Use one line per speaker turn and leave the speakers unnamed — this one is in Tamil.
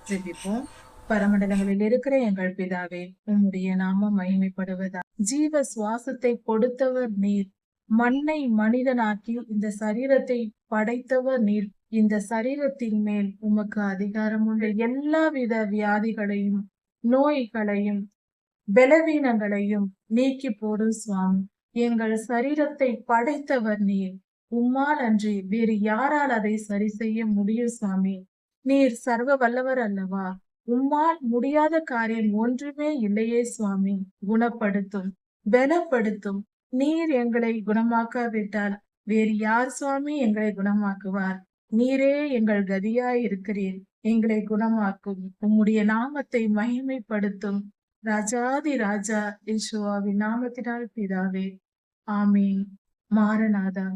ஜெபிப்போம். பரமண்டலங்களில் இருக்கிற எங்கள் பிதாவே, உம்முடைய நாமம் மகிமைப்படுவதா. ஜீவ சுவாசத்தை கொடுத்தவர் நீர். மண்ணை மனிதனாக்கி இந்த சரீரத்தை படைத்தவர் நீர். இந்த சரீரத்தின் மேல் உமக்கு அதிகாரம் உள்ள எல்லாவித வியாதிகளையும் நோய்களையும் பலவீனங்களையும் நீக்கி போடும் சுவாமி. எங்கள் சரீரத்தை படைத்தவர் நீர். உம்மால் அன்றி வேறு யாரால் அதை சரி செய்ய முடியும் சுவாமி? நீர் சர்வ வல்லவர் அல்லவா? உம்மால் முடியாத காரியம் ஒன்றுமே இல்லையே சுவாமி. குணப்படுத்தும், பலப்படுத்தும். நீர் எங்களை குணமாக்காவிட்டால் வேறு யார் சுவாமி எங்களை குணமாக்குவார்? நீரே எங்கள் கதியாய் இருக்கிறீர். எங்களை குணமாக்கும். உம்முடைய நாமத்தை மகிமைப்படுத்தும். ராஜாதி ராஜா இயேசுவின் நாமத்தினால் பிதாவே, ஆமீன். மாரநாதா.